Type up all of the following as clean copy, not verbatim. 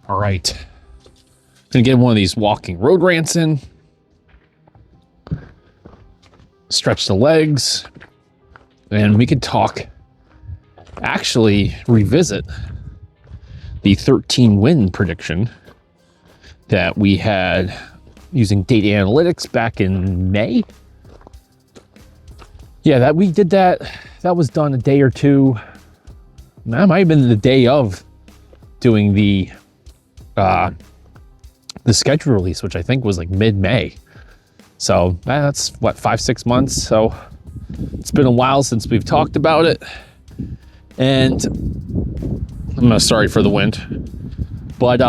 All right. Gonna get one of these walking road rants in. Stretch the legs. And we could talk, actually revisit the 13-win prediction that we had using data analytics back in May. Yeah, that we did that. That was done a day or two. That might have been the day of doing the schedule release, which I think was like mid-May. So that's what, 5-6 months. So it's been a while since we've talked about it. And sorry for the wind. But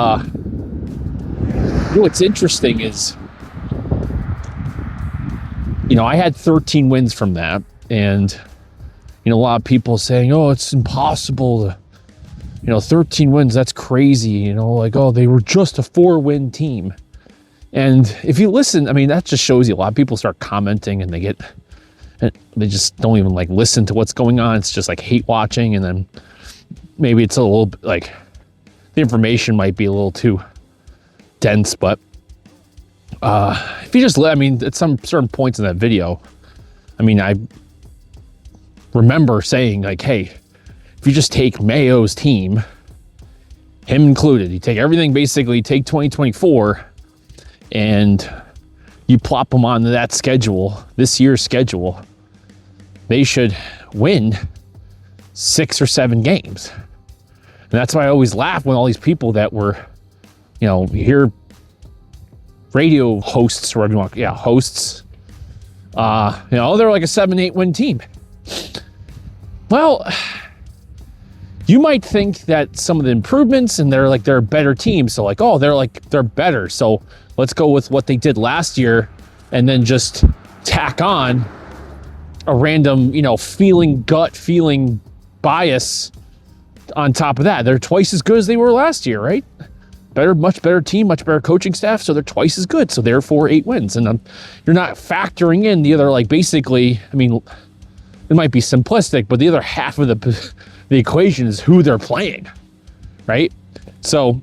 what's interesting is, I had 13 wins from that. And, a lot of people saying, oh, it's impossible to, 13 wins, that's crazy. They were just a 4-win team. And if you listen, that just shows you a lot of people start commenting and they just don't even listen to what's going on. It's just hate watching. And then maybe it's a little the information might be a little too dense, but if you just at some certain points in that video, I remember saying hey, if you just take Mayo's team, him included, you take everything, basically take 2024 and you plop them onto that schedule, this year's schedule, they should win 6 or 7 games. And that's why I always laugh when all these people that were, you hear radio hosts or whatever you want, hosts, they're like a 7-8 win team. Well, you might think that some of the improvements and they're a better team. So they're better. So let's go with what they did last year and then just tack on a random, gut feeling bias on top of that. They're twice as good as they were last year, right? Much better team, much better coaching staff. So they're twice as good. So therefore 8 wins. And you're not factoring in the other, basically, it might be simplistic, but the other half of the equation is who they're playing, right? So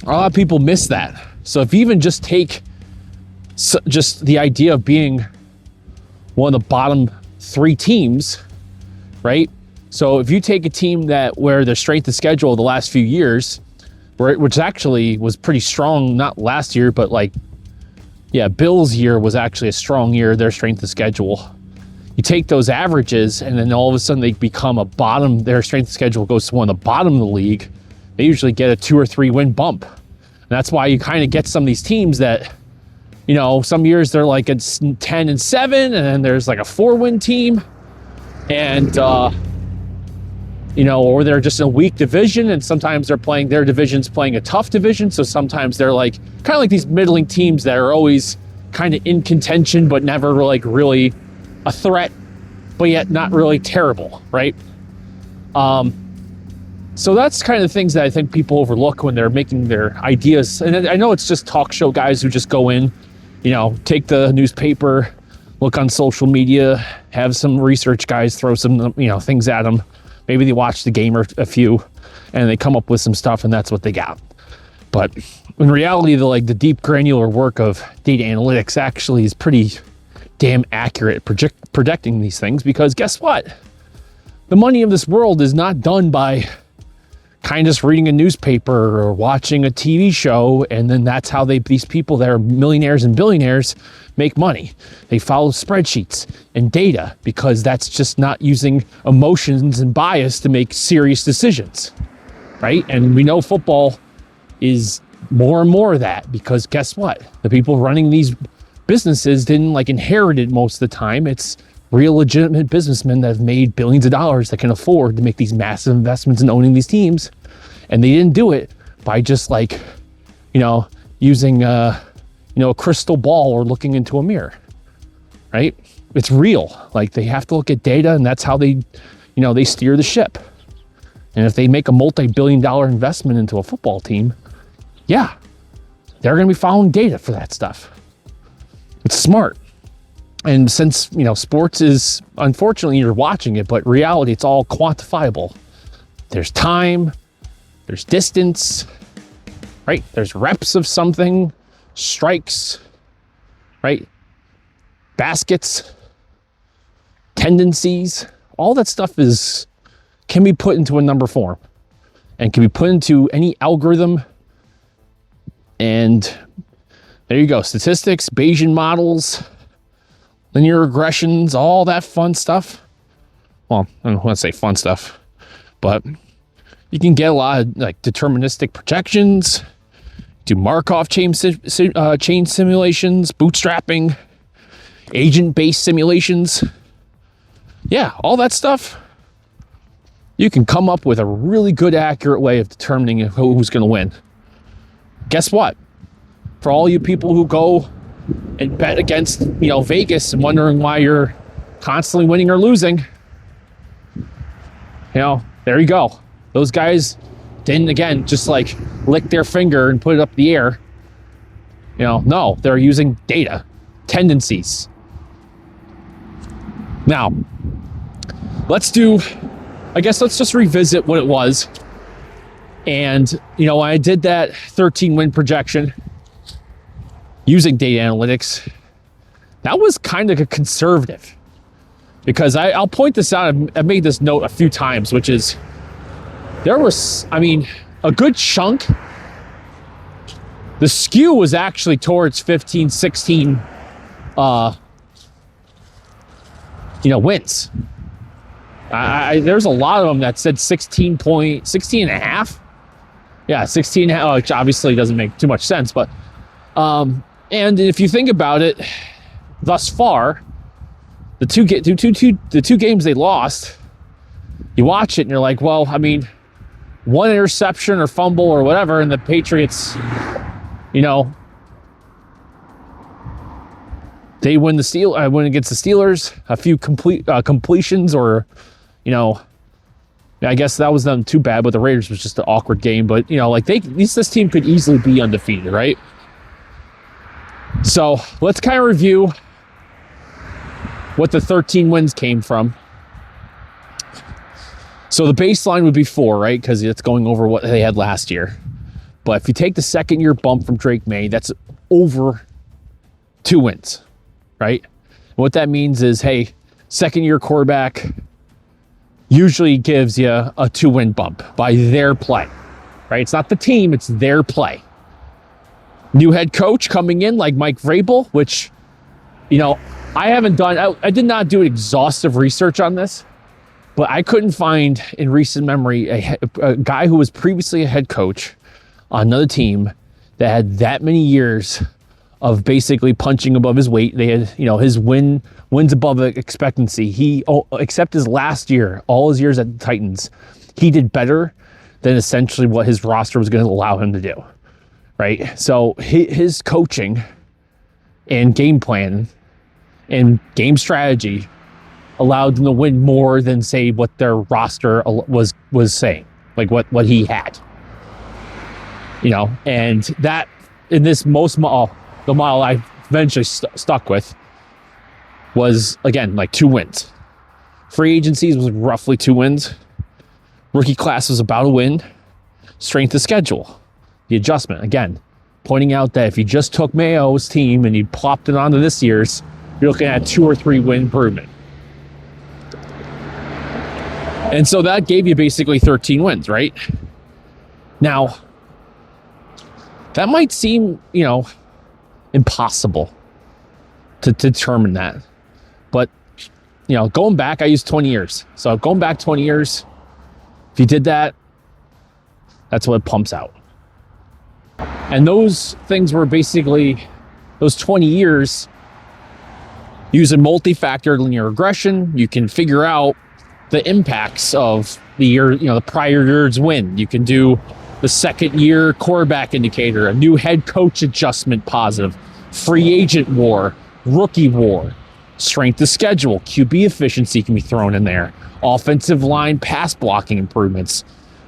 a lot of people miss that. So if you even just take just the idea of being one of the bottom 3 teams, right? So if you take a team where their strength of schedule the last few years, which actually was pretty strong, not last year, but Bills' year was actually a strong year, their strength of schedule. You take those averages and then all of a sudden they become their strength of schedule goes to one of the bottom of the league. They usually get a 2 or 3 win bump. And that's why you kind of get some of these teams that, some years they're a 10-7 and then there's a 4-win team. And, or they're just in a weak division and sometimes their division's playing a tough division. So sometimes they're kind of like these middling teams that are always kind of in contention, but never really a threat, but yet not really terrible, right? So that's kind of the things that I think people overlook when they're making their ideas. And I know it's just talk show guys who just go in, take the newspaper, look on social media, have some research guys throw some, things at them. Maybe they watch the game or a few and they come up with some stuff and that's what they got. But in reality, the deep granular work of data analytics actually is pretty damn accurate predicting these things, because guess what? The money of this world is not done by kind of just reading a newspaper or watching a TV show, and then that's how these people that are millionaires and billionaires make money. They follow spreadsheets and data, because that's just not using emotions and bias to make serious decisions, right? And we know football is more and more of that, because guess what? The people running these businesses didn't inherit it most of the time. It's real legitimate businessmen that have made billions of dollars that can afford to make these massive investments in owning these teams. And they didn't do it by just using a crystal ball or looking into a mirror, right? It's real. They have to look at data, and that's how they steer the ship. And if they make a multi-billion-dollar investment into a football team, yeah, they're going to be following data for that stuff. It's smart. And since, sports is, unfortunately, you're watching it, but reality, it's all quantifiable. There's time, there's distance, right? There's reps of something, strikes, right? Baskets, tendencies, all that stuff can be put into a number form and can be put into any algorithm. And there you go. Statistics, Bayesian models, linear regressions, all that fun stuff. Well, I don't want to say fun stuff, but you can get a lot of like deterministic projections, do Markov chain simulations, bootstrapping, agent-based simulations. Yeah, all that stuff. You can come up with a really good, accurate way of determining who's going to win. Guess what? For all you people who go and bet against, Vegas and wondering why you're constantly winning or losing, there you go. Those guys didn't, again, just like lick their finger and put it up the air. No, they're using data, tendencies. Now, let's just revisit what it was. And, I did that 13-win projection using data analytics. That was kind of a conservative, because I'll point this out. I've made this note a few times, which is there was, a good chunk. The skew was actually towards 15, 16, wins. There's a lot of them that said 16 and a half. Yeah, 16 and a half, which obviously doesn't make too much sense, but and if you think about it, thus far, the two games they lost, you watch it and you're like, well, one interception or fumble or whatever, and the Patriots, they win against the Steelers, a few completions, or, I guess that was them too bad, but the Raiders was just an awkward game. But, this team could easily be undefeated, right? So let's kind of review what the 13 wins came from. So the baseline would be 4, right? Because it's going over what they had last year. But if you take the second year bump from Drake Maye, that's over 2 wins, right? And what that means is, hey, second year quarterback usually gives you a 2-win bump by their play, right? It's not the team, it's their play. New head coach coming in like Mike Vrabel, which, I did not do exhaustive research on this, but I couldn't find in recent memory a guy who was previously a head coach on another team that had that many years of basically punching above his weight. They had, his wins above expectancy. Except his last year, all his years at the Titans, he did better than essentially what his roster was going to allow him to do, right? So his coaching and game plan and game strategy allowed them to win more than, say, what their roster was saying, like what he had, and that in this the model I eventually stuck with was, again, like 2 wins. Free agencies was roughly 2 wins. Rookie class was about a win. Strength of schedule, the adjustment, again, pointing out that if you just took Mayo's team and you plopped it onto this year's, you're looking at 2 or 3 win improvement. And so that gave you basically 13 wins, right? Now, that might seem, impossible to determine that. But, going back, I used 20 years. So going back 20 years, if you did that, that's what it pumps out. And those things were basically, those 20 years, using multi-factor linear regression, you can figure out the impacts of the year, the prior year's win. You can do the second year quarterback indicator, a new head coach adjustment positive, free agent war, rookie war, strength of schedule, QB efficiency can be thrown in there, offensive line pass blocking improvements.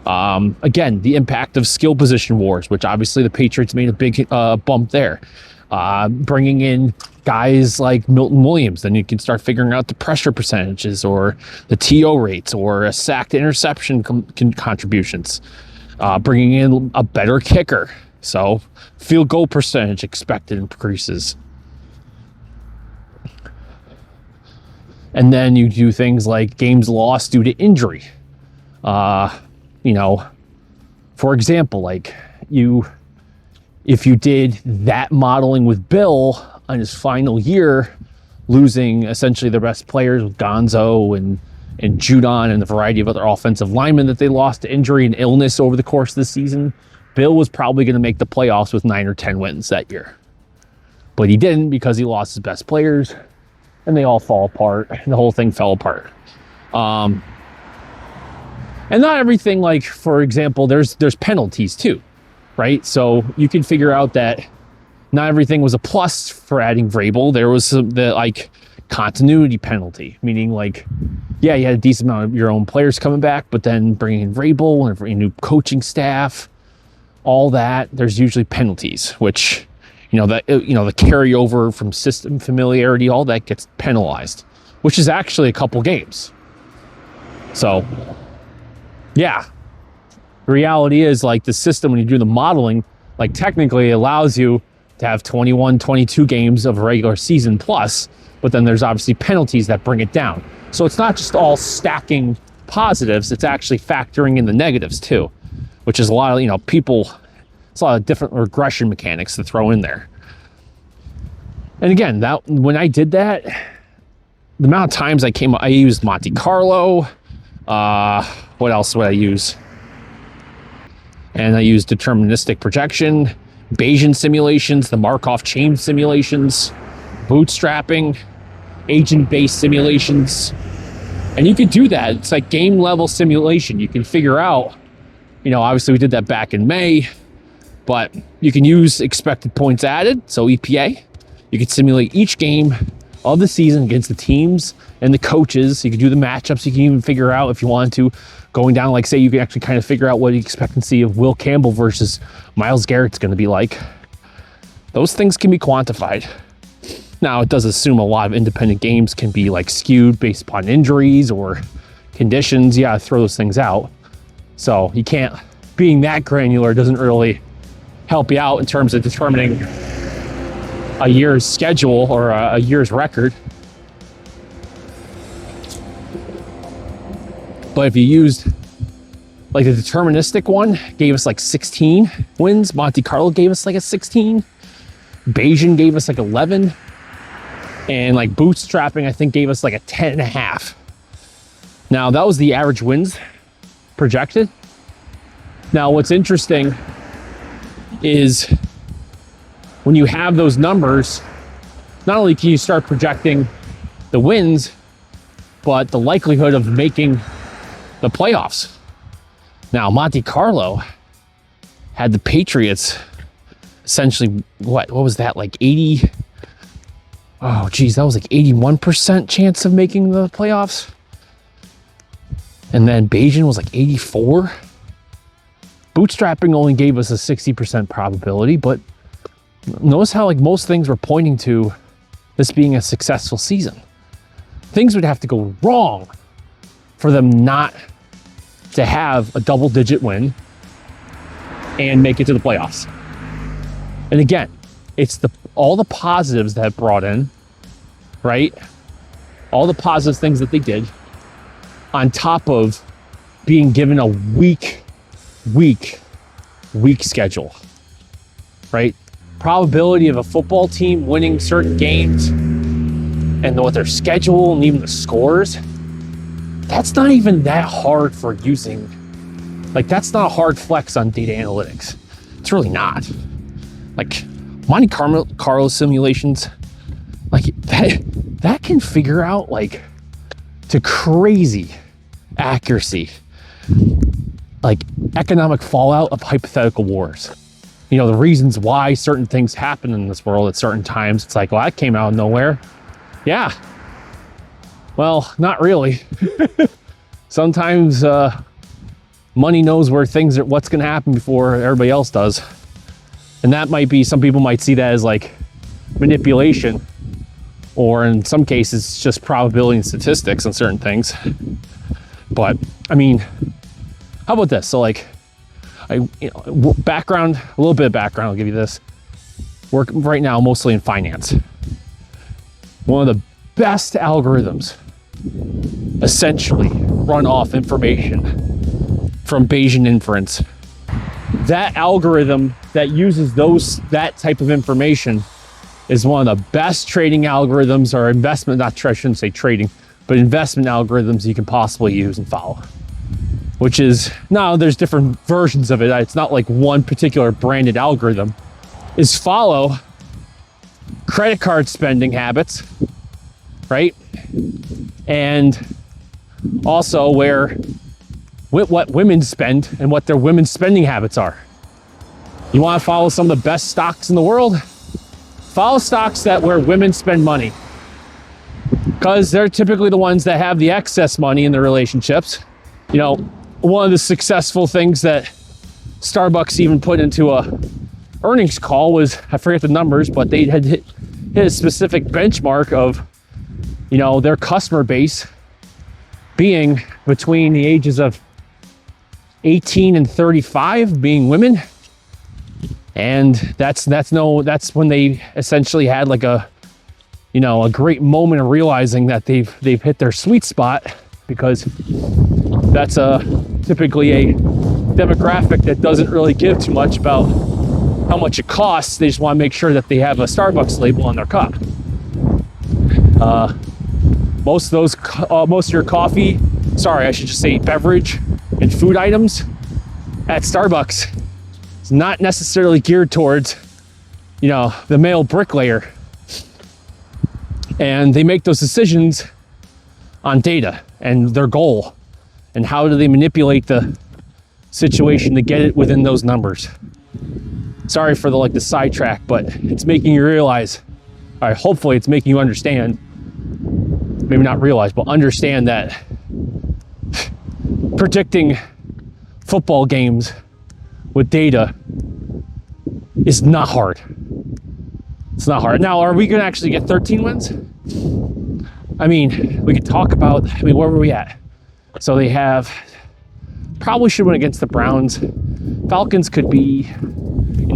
Again, the impact of skill position wars, which obviously the Patriots made a big bump there. Bringing in guys like Milton Williams, then you can start figuring out the pressure percentages or the TO rates or a sack to interception contributions. Bringing in a better kicker, So field goal percentage expected increases. And then you do things like games lost due to injury. You know, for example, like if you did that modeling with Bill on his final year, losing essentially their best players with Gonzo and Judon and the variety of other offensive linemen that they lost to injury and illness over the course of the season, Bill was probably going to make the playoffs with 9 or 10 wins that year. But he didn't because he lost his best players and they all fall apart and the whole thing fell apart. And not everything, like, for example, there's penalties too, right? So you can figure out that not everything was a plus for adding Vrabel. There was the like continuity penalty, meaning like, yeah, you had a decent amount of your own players coming back, but then bringing in Vrabel and a new coaching staff, all that, there's usually penalties, which, the carryover from system familiarity, all that gets penalized, which is actually a couple games. So, yeah, the reality is, like, the system, when you do the modeling, like, technically allows you to have 21, 22 games of a regular season plus, but then there's obviously penalties that bring it down. So it's not just all stacking positives, it's actually factoring in the negatives too, which is a lot of, it's a lot of different regression mechanics to throw in there. And again, that when I did that, the amount of times I used Monte Carlo. What else would I use? And I used deterministic projection, Bayesian simulations, the Markov chain simulations, bootstrapping, agent-based simulations. And you can do that. It's like game level simulation. You can figure out, obviously we did that back in May, but you can use expected points added, so EPA. You can simulate each game of the season against the teams and the coaches. You can do the matchups. You can even figure out, if you wanted to, going down, like, say you can actually kind of figure out what the expectancy of Will Campbell versus Myles Garrett's going to be like. Those things can be quantified. Now, it does assume a lot of independent games can be like skewed based upon injuries or conditions. You gotta throw those things out. So you can't, being that granular doesn't really help you out in terms of determining a year's schedule or a year's record. But if you used, like, the deterministic one gave us like 16 wins. Monte Carlo gave us like a 16. Bayesian gave us like 11. And like bootstrapping, I think, gave us like a 10.5. Now, that was the average wins projected. Now, what's interesting is when you have those numbers, not only can you start projecting the wins, but the likelihood of making the playoffs. Now, Monte Carlo had the Patriots essentially, what was that, like 80? Oh, geez, that was like 81% chance of making the playoffs. And then Bayesian was like 84. Bootstrapping only gave us a 60% probability, but notice how, like, most things were pointing to this being a successful season. Things would have to go wrong for them not to have a double-digit win and make it to the playoffs. And again, it's all the positives that brought in, right? All the positive things that they did, on top of being given a weak schedule, right? Probability of a football team winning certain games and what their schedule and even the scores, that's not even that hard for using. Like, that's not a hard flex on data analytics. It's really not. Like, Monte Carlo simulations, like, that can figure out, like, to crazy accuracy, like, economic fallout of hypothetical wars. The reasons why certain things happen in this world at certain times. It's like, well, that came out of nowhere. Yeah. Well, not really. Sometimes money knows what's going to happen before everybody else does. And that might be, some people might see that as like manipulation, or in some cases, it's just probability and statistics on certain things. But I mean, how about this? So, like, Background, a little bit of background, I'll give you this. Work right now mostly in finance. One of the best algorithms essentially run off information from Bayesian inference. That algorithm that uses that type of information is one of the best trading algorithms or investment, I shouldn't say trading, but investment algorithms you can possibly use and follow. Which is, now there's different versions of it. It's not like one particular branded algorithm. Is follow credit card spending habits, right? And also what women spend and what their women's spending habits are. You want to follow some of the best stocks in the world? Follow stocks where women spend money, because they're typically the ones that have the excess money in their relationships. You know, one of the successful things that Starbucks even put into a earnings call was, I forget the numbers, but they had hit a specific benchmark of, you know, their customer base being between the ages of 18 and 35 being women. And that's when they essentially had like a great moment of realizing that they've hit their sweet spot, because that's typically a demographic that doesn't really give too much about how much it costs. They just want to make sure that they have a Starbucks label on their cup. Most of your coffee, I should just say beverage and food items at Starbucks is not necessarily geared towards, you know, the male bricklayer. And they make those decisions on data and their goal, and how do they manipulate the situation to get it within those numbers. Sorry for the sidetrack, but it's making you realize, all right, hopefully it's making you understand, maybe not realize, but understand that predicting football games with data is not hard. It's not hard. Now, are we going to actually get 13 wins? I mean, we could talk about, where were we at? So they probably should win against the Browns. Falcons could be,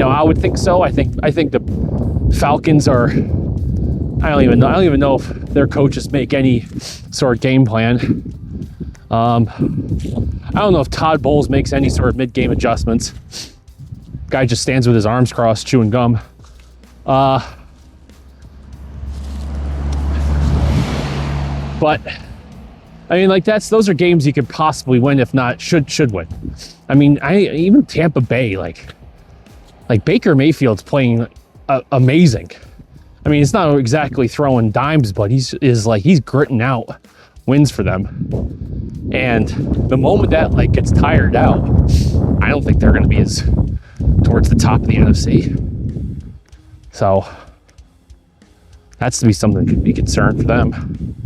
I would think so. I think the Falcons are, I don't even know if their coaches make any sort of game plan. I don't know if Todd Bowles makes any sort of mid-game adjustments. Guy just stands with his arms crossed, chewing gum. But I mean, those are games you could possibly win, if not should win. I mean, even Tampa Bay, like Baker Mayfield's playing amazing. I mean, it's not exactly throwing dimes, but he's gritting out wins for them. And the moment that gets tired out, I don't think they're going to be as towards the top of the NFC. So that's to be something that could be concerned for them.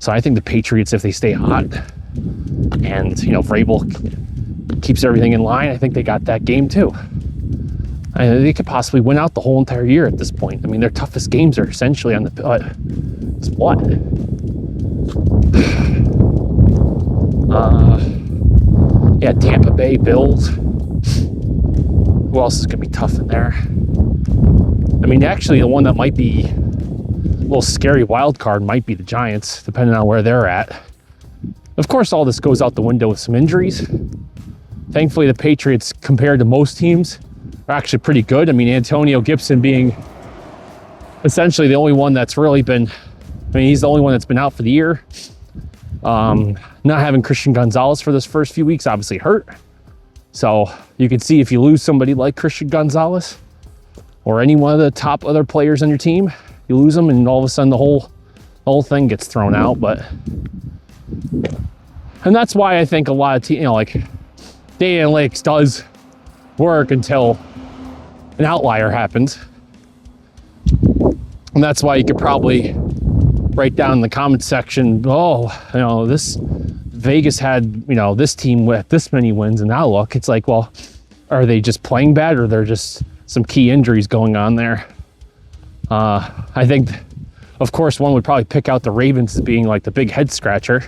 So I think the Patriots, if they stay hot and, Vrabel keeps everything in line, I think they got that game too. They could possibly win out the whole entire year at this point. I mean, their toughest games are essentially on what? Tampa Bay, Bills. Who else is going to be tough in there? I mean, actually, the one that might be a little scary wild card might be the Giants, depending on where they're at. Of course, all this goes out the window with some injuries. Thankfully, the Patriots, compared to most teams, are actually pretty good. I mean, Antonio Gibson being essentially the only one that's really been, he's the only one that's been out for the year. Not having Christian Gonzalez for this first few weeks obviously hurt. So you can see if you lose somebody like Christian Gonzalez or any one of the top other players on your team, you lose them and all of a sudden the whole thing gets thrown out. And that's why I think a lot of teams, data analytics does work until an outlier happens. And that's why you could probably write down in the comment section, this Vegas had, this team with this many wins, and now look, it's like, well, are they just playing bad, or are there just some key injuries going on there? I think, of course, one would probably pick out the Ravens as being the big head scratcher.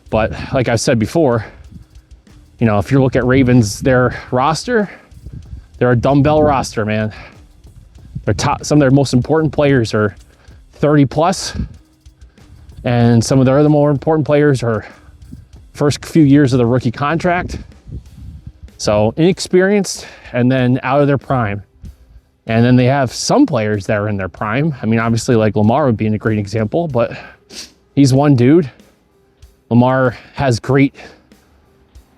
But like I've said before, You know, if you look at Ravens, their roster, they're a dumbbell roster, man. Some of their most important players are 30 plus, and some of their other more important players are first few years of the rookie contract. So inexperienced and then out of their prime. And then they have some players that are in their prime. I mean, obviously like Lamar would be a great example, but he's one dude. Lamar has great,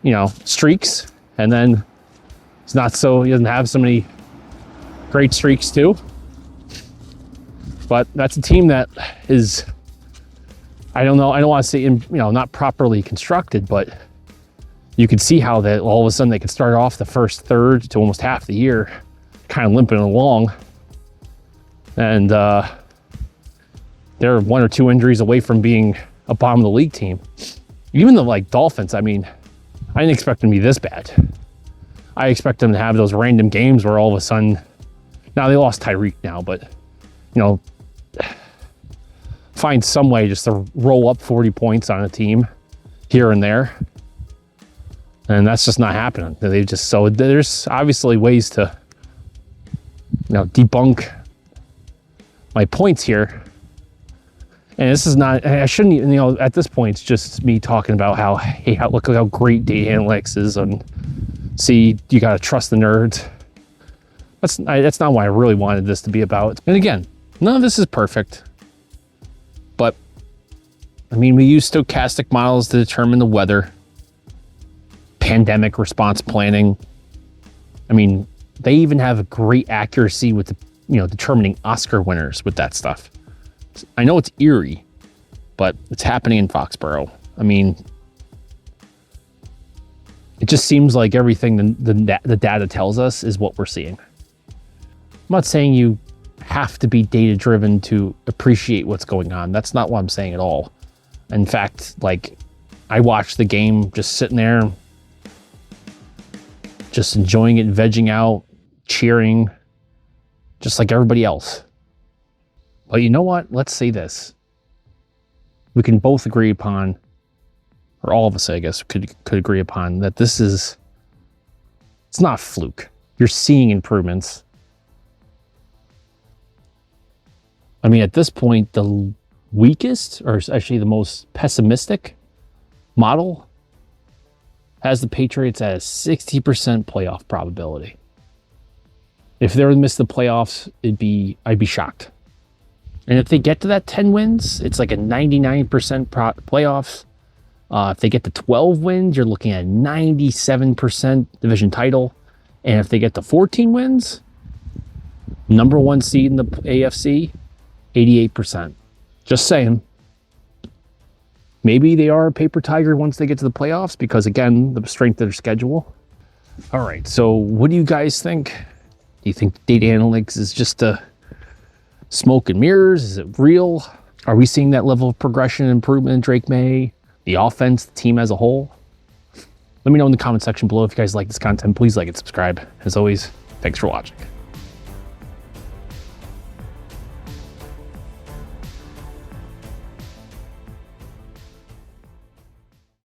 you know, streaks, and then he doesn't have so many great streaks too. But that's a team that is, I don't want to say, not properly constructed, but you can see how that all of a sudden they could start off the first third to almost half the year kind of limping along. And they're 1 or 2 injuries away from being a bottom of the league team. Even the Dolphins, I mean, I didn't expect them to be this bad. I expect them to have those random games where all of a sudden, now they lost Tyreek now, but find some way just to roll up 40 points on a team here and there. And that's just not happening. There's obviously ways to, debunk my points here. And this is not, I shouldn't even, at this point, it's just me talking about look how great data analytics is, and see, you got to trust the nerds. That's not what I really wanted this to be about. And again, none of this is perfect. But, I mean, we use stochastic models to determine the weather, pandemic response planning. I mean, they even have a great accuracy with determining Oscar winners with that stuff. I know it's eerie, but it's happening in Foxborough. I mean, it just seems like everything the data tells us is what we're seeing. I'm not saying you have to be data driven to appreciate what's going on. That's not what I'm saying at all. In fact, I watched the game just sitting there, just enjoying it, vegging out, cheering, just like everybody else. But you know what? Let's say this. We can both agree upon, or all of us, I guess, could agree upon that it's not a fluke. You're seeing improvements. I mean, at this point, the weakest, or actually the most pessimistic model has the Patriots at a 60% playoff probability. If they were to miss the playoffs, I'd be shocked. And if they get to that 10 wins, it's like a 99% playoffs. If they get to 12 wins, you're looking at 97% division title. And if they get to 14 wins, number 1 seed in the AFC, 88%. Just saying. Maybe they are a paper tiger once they get to the playoffs because, again, the strength of their schedule. All right, so what do you guys think? Do you think data analytics is just a smoke and mirrors? Is it real? Are we seeing that level of progression and improvement in Drake Maye, the offense, the team as a whole? Let me know in the comment section below if you guys like this content. Please like and subscribe. As always, thanks for watching.